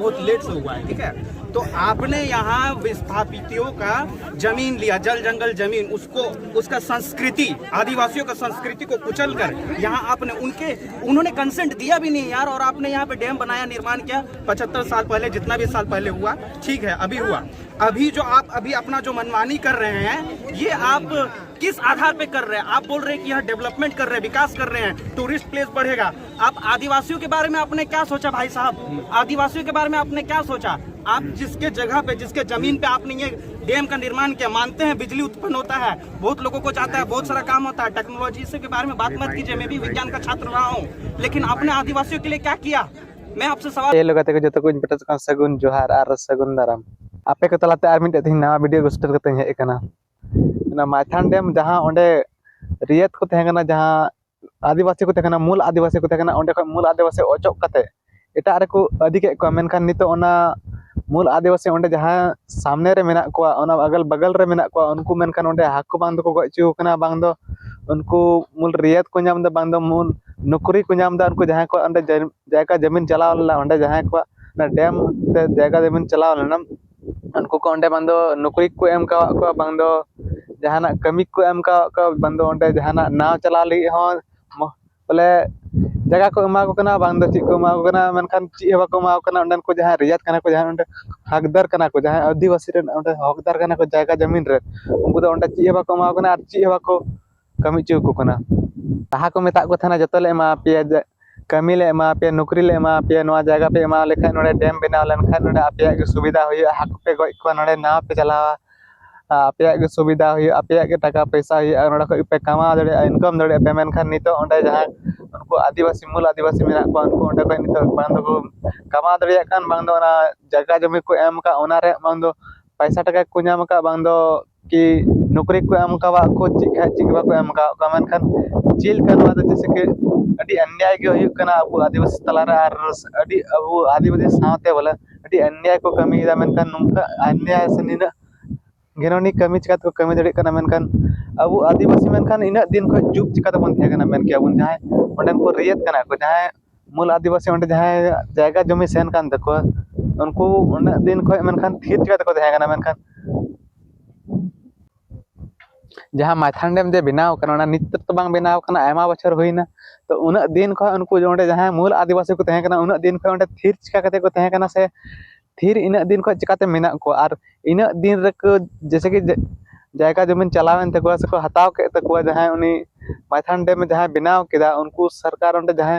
बहुत लेट से हुआ है, ठीक है। तो आपने यहाँ विस्थापितों का जमीन लिया, जल जंगल जमीन, उसको उसका संस्कृति, आदिवासियों का संस्कृति को कुचल कर यहाँ आपने उन्होंने कंसेंट दिया भी नहीं यार, और आपने यहाँ पे डैम बनाया, निर्माण किया 75 साल पहले, जितना भी साल पहले हुआ, ठीक है, अभी हुआ। अभी जो आप अभी अपना जो मनमानी कर रहे हैं, ये आप किस आधार पे कर रहे हैं? आप बोल रहे हैं कि यहाँ डेवलपमेंट कर रहे हैं, विकास कर रहे हैं, टूरिस्ट प्लेस बढ़ेगा। आप आदिवासियों के बारे में आपने क्या सोचा भाई साहब? आदिवासियों के बारे में आपने क्या सोचा? आप जिसके जगह पे, जिसके जमीन पे आपने ये डैम का निर्माण किया, मानते हैं बिजली उत्पन्न होता है, बहुत लोगों को जाता है, बहुत सारा काम होता है, टेक्नोलॉजी के बारे में बात मत कीजिए, मैं भी विज्ञान का छात्र रहा हूँ, लेकिन आपने आदिवासियों के लिए क्या किया? मैं आपसे सवाल ये लोग जो को पटा सगुन जोहार और सगुन दाराम आपे को तलाते आर मिटे थी नवा वीडियो गुस्टर करते हैं एकना ना माथान डैम जहां ओंडे रियत को तहना जहां आदिवासी को तहना मूल आदिवासी को तहना ओंडे को मूल आदिवासी ओचक कते एटा रे को अधिक को मेनखान नितो ओना मूल आदिवासी ओंडे जहां सामने रे मेना को ओना अगल बगल रे मेना को उनको मेनखान ओंडे हाकु बांध को गचु कना बांग दो उनको मूल रियत को नाम द बांग दो मूल नौकरी को नाम द उनको जहां को ओंडे जायका जमीन चलाव ला ओंडे जहां को ना डैम ते जायका जमीन चलाव लेना उनको को ओंडे बांग दो नौकरी को एम का बांग दो जहाना कमी को एम का बांग दो ओंडे जहाना नाव चला ली हो बोले जगह को एमा को कना बांग दो ची को एमा को कना मेनखान ची हेबा को एमा को कना ओंडन को जहां रियत कना को जहां ओंडे हकदार कना को जहां आदिवासी रे ओंडे हकदार कना को जायका जमीन रे उनको दो ओंडे ची हेबा को एमा को कना और ची हेबा को कमी ची को कना ताहा को मेता को थाना जतो ले एमा पे कमी ले एमा पे नौकरी ले एमा पे नवा जगह पे एमा लेखा नोडे डैम बनाव लेनखान नोडे आपे के सुविधा होय हाक पे गय को नोडे नाव पे चलावा आपे के सुविधा होय आपे के टाका पैसा होय नोडे को पे कमा दड़े इनकम दड़े पे मेनखान नितो ओंडे जहां उनको आदिवासी मूल आदिवासी मेना को उनको ओंडे को नितो बांग दो कमा दड़े कान बांग दो ना जगह जमी को एम का ओना रे बांग दो पैसा टाका को नाम का बांग दो कि नौकरी को एम का को चिक को एम का मेनखान चिल करवा दो जैसे कि अभी अन्याय के हुई कना अब आदिवासी तलारा अभी अब आदिवासी साथे बोला अभी अन्याय को कमी दा मेनखान नुमका अन्याय से निना गेनोनी कमी चिकात को कमी दड़े कना मेनखान अब आदिवासी मेनखान इना दिन को जुग चिकात बन थे कना मेन के अब जहां ओंडन को रियत कना को जहां मूल आदिवासी ओंडे जहां जायगा जमी सेन कान तको उनको उन दिन को मेनखान थीर चिकात को थे कना मेनखान जहां माथान डैम जे बनाव कना नित तो बांग बनाव कना आयमा बछर होइना तो उना दिन को उनको जोंडे जहां मूल आदिवासी को तहे कना उना दिन को ओंडे थीर चिका कते को तहे कना से थीर इना दिन को चिकाते मेना को और इना दिन रे को जैसे कि जायका जमीन चलावेन तको से को हताव के तको जहां उनी माथान डैम में जहां बनाव केदा उनको सरकार ओंडे जहां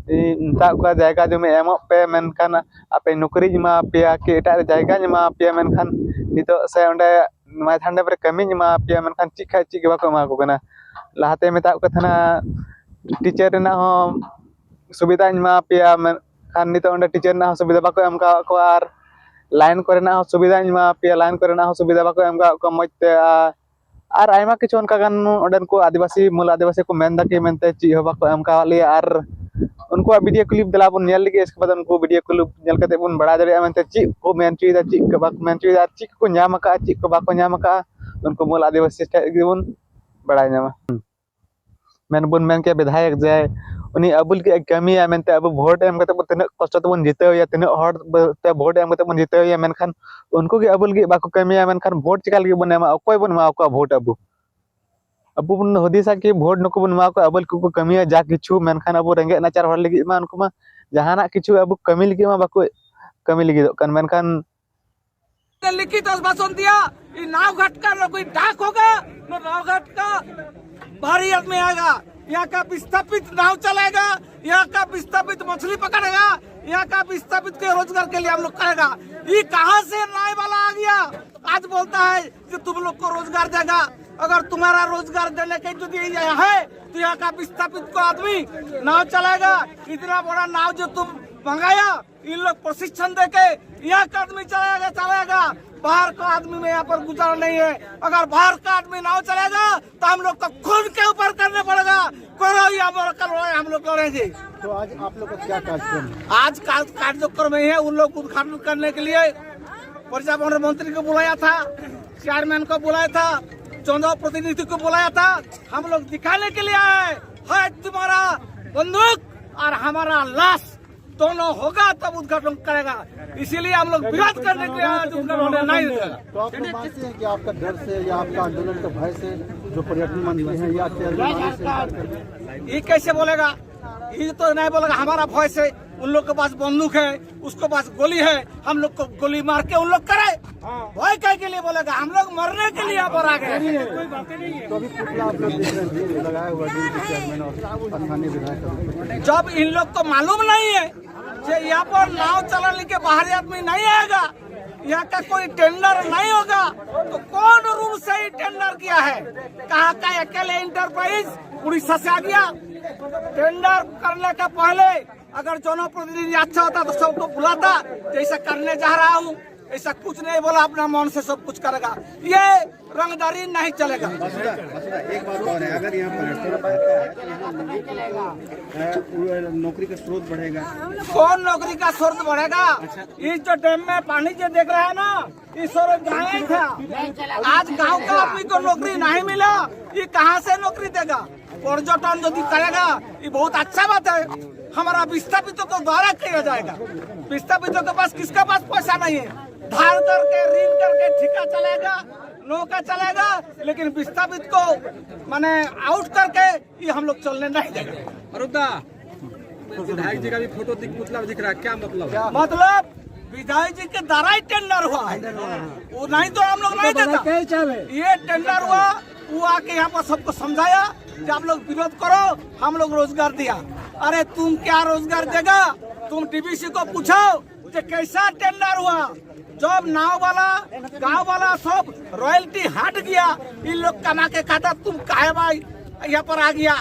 इंता को जायगा जमीन एमो पे मेनखान आपे नौकरी जमा पेया के एटा जायगा जमा पेया मेनखान नितो से ओंडे माथान डैम रे कमी जमा पेया मेनखान चिक के बाको मा को कना लाहाते मेता को थाना टीचर ना हो सुविधा जमा पेया मेनखान नितो ओंडे टीचर ना सुविधा बाको एम का को आर लाइन करे ना सुविधा जमा पेया लाइन करे ना सुविधा बाको एम का मजते और आयमा किछु उनका गान ओंडन को आदिवासी मूल आदिवासी को मेन दा के मेनते ची हो बाको एम का ले और उनको वीडियो क्लिप दिला बन नेल लगे इसके बाद उनको वीडियो क्लिप नेल कते बन बड़ा दरे मेनते ची को मेन चीदा ची के बाको मेन चीदा ची को न्याम का ची को बाको न्याम का उनको मूल आदिवासी बन बड़ा न्यामा मेन बन मेन के विधायक जाय उनी अबुल के कमी है मेनते अब वोट एम कते तने कष्ट तबन जीते या तने हर ते वोट एम कते बन जीते या मेनखान उनको के अबुल के बाको कमी है मेनखान वोट चिकाल के बन एमा कोई बन मा को वोट अब बन हदिसा के वोट नको बन मा को अबुल को कमी है जा किछु मेनखान अब रेंगे नाचार हर लगी मा उनको मा जहाना किछु अब कमी लगी मा बाको कमी लगी कन मेनखान लिखित आश्वासन दिया ये नाव घाट का कोई डाक होगा तो नाव घाट का भारी आदमी आएगा यहाँ का विस्थापित नाव चलेगा यहाँ का विस्थापित मछली पकड़ेगा यहाँ का विस्थापित के रोजगार के लिए हम लोग करेगा ये कहाँ से नाव वाला आ गया आज बोलता है कि तुम लोग को रोजगार देगा अगर तुम्हारा रोजगार देने के जो है तो यहाँ का विस्थापित को आदमी नाव चलाएगा इतना बड़ा नाव जो तुम मंगाया इन लोग प्रशिक्षण देके यहाँ का आदमी चलाएगा बाहर का आदमी में यहाँ पर गुजारा नहीं है अगर बाहर का आदमी नाव चलेगा तो हम लोग को खुद के ऊपर करने पड़ेगा करो या हम लोग करेंगे। तो आज आप लोग का क्या कार्यक्रम है? आज कार्यक्रम में है उन लोग उद्घाटन करने के लिए पर्यावरण मंत्री को बुलाया था, चेयरमैन को बुलाया था, चुनाव प्रतिनिधि को बुलाया था। हम लोग दिखाने के लिए आए है तुम्हारा बंदूक और हमारा लाश दोनों होगा तब उद्घाटन करेगा। इसीलिए हम लोग विरोध करने के लिए आज उद्घाटन नहीं करेगा। तो आप लोग मानते हैं कि आपका डर से या आपका आंदोलन के भय से जो पर्यटन मंत्री हैं या चेयरमैन से ये कैसे बोलेगा? ये तो नहीं बोलेगा हमारा भय से। उन लोग के पास बंदूक है, उसके पास गोली है, हम लोग को गोली मार के उन लोग करे भय कह के लिए बोलेगा? हम लोग मरने के लिए यहाँ पर आ गए। कोई बात नहीं है। तो अभी पुतला आप लोग देख रहे हैं लगाया हुआ डील के चेयरमैन और स्थानीय विधायक। जब इन लोग को मालूम नहीं है कि यहाँ पर नाव चलाने के बाहरी आदमी नहीं आएगा, यहाँ का कोई टेंडर नहीं होगा, तो कौन रूम से ही टेंडर किया है? कहाँ का अकेले इंटरप्राइज उड़ीसा से आ गया? टेंडर करने का पहले अगर जनप्रतिनिधि अच्छा होता तो सबको बुलाता, जैसा करने जा रहा हूँ ऐसा कुछ नहीं बोला, अपना मन से सब कुछ करेगा। ये रंगदारी नहीं चलेगा। एक बात और है, अगर यहाँ पर्यटन बढ़ता है तो नौकरी का स्रोत बढ़ेगा। कौन नौकरी का स्रोत बढ़ेगा? इस जो डैम में पानी जो देख रहा है ना, इस गाँव ही था। आज गांव का आदमी को नौकरी नहीं मिला, ये कहाँ से नौकरी देगा? पर्यटन यदि करेगा ये बहुत अच्छा बात है। हमारा विस्थापितों को द्वारा किया जाएगा। विस्थापितों के पास किसके पास पैसा नहीं है, धार करके ऋण करके ठेका चलेगा, नौका चलेगा, लेकिन विस्थापित को माने आउट करके ये हम लोग चलने नहीं देंगे। विधायक जी का भी फोटो दिख रहा है, क्या मतलब? मतलब विधायक जी के द्वारा ही टेंडर हुआ है, वो नहीं तो हम लोग नहीं देता। ये टेंडर हुआ, वो आके यहाँ पर सबको समझाया कि आप लोग विरोध करो, हम लोग रोजगार दिया। अरे तुम क्या रोजगार देगा? तुम डीबीसी को पूछो कि कैसा टेंडर हुआ। जब नाव वाला गाँव वाला सब रॉयल्टी हट गया, इन लोग कमा के खाता, तुम काहे भाई यहाँ पर आ गया?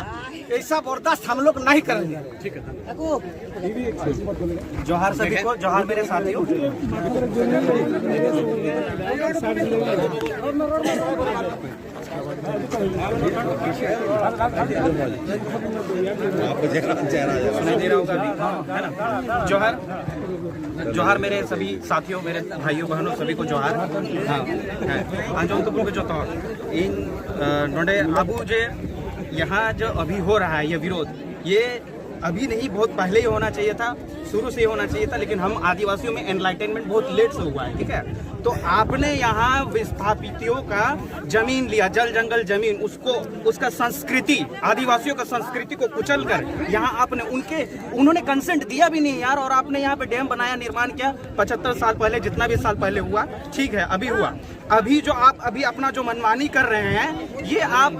ऐसा बर्दाश्त हम लोग नहीं करेंगे। ठीक है। जोहार सभी को, जोहार मेरे साथियों। सुनाई दे रहा होगा अभी, है ना? जोहार, जोहार मेरे सभी साथियों, मेरे भाइयों बहनों सभी को जोहार। हाँ आंजों तो बोल जो तो इन नोडे आबू जे यहाँ जो अभी हो रहा है ये विरोध, ये अभी नहीं बहुत पहले ही होना चाहिए था, शुरू से ही होना चाहिए था, लेकिन हम आदिवासियों में एनलाइटनमेंट बहुत लेट से हुआ है। ठीक है, तो आपने यहाँ विस्थापितों का जमीन लिया, जल जंगल जमीन, उसको उसका संस्कृति, आदिवासियों का संस्कृति को कुचल कर यहाँ आपने उन्होंने कंसेंट दिया भी नहीं यार, और आपने यहाँ पे डैम बनाया, निर्माण किया 75 साल पहले, जितना भी साल पहले हुआ, ठीक है अभी हुआ। अभी जो आप अभी अपना जो मनमानी कर रहे हैं, ये आप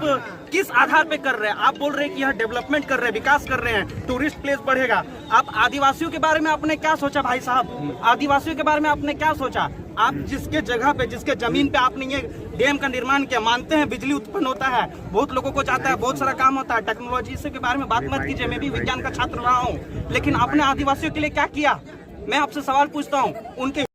किस आधार पे कर रहे हैं? आप बोल रहे हैं कि यह डेवलपमेंट कर रहे हैं, विकास कर रहे हैं, टूरिस्ट प्लेस बढ़ेगा। आप आदिवासियों के बारे में आपने क्या सोचा भाई साहब? आदिवासियों के बारे में आपने क्या सोचा? आप जिसके जगह पे, जिसके जमीन पे आपने ये डैम का निर्माण किया, मानते हैं बिजली उत्पन्न होता है, बहुत लोगों को जाता है, बहुत सारा काम होता है, टेक्नोलॉजी से के बारे में बात मत कीजिए, मैं भी विज्ञान का छात्र रहा हूँ, लेकिन आपने आदिवासियों के लिए क्या किया? मैं आपसे सवाल पूछता हूँ, उनके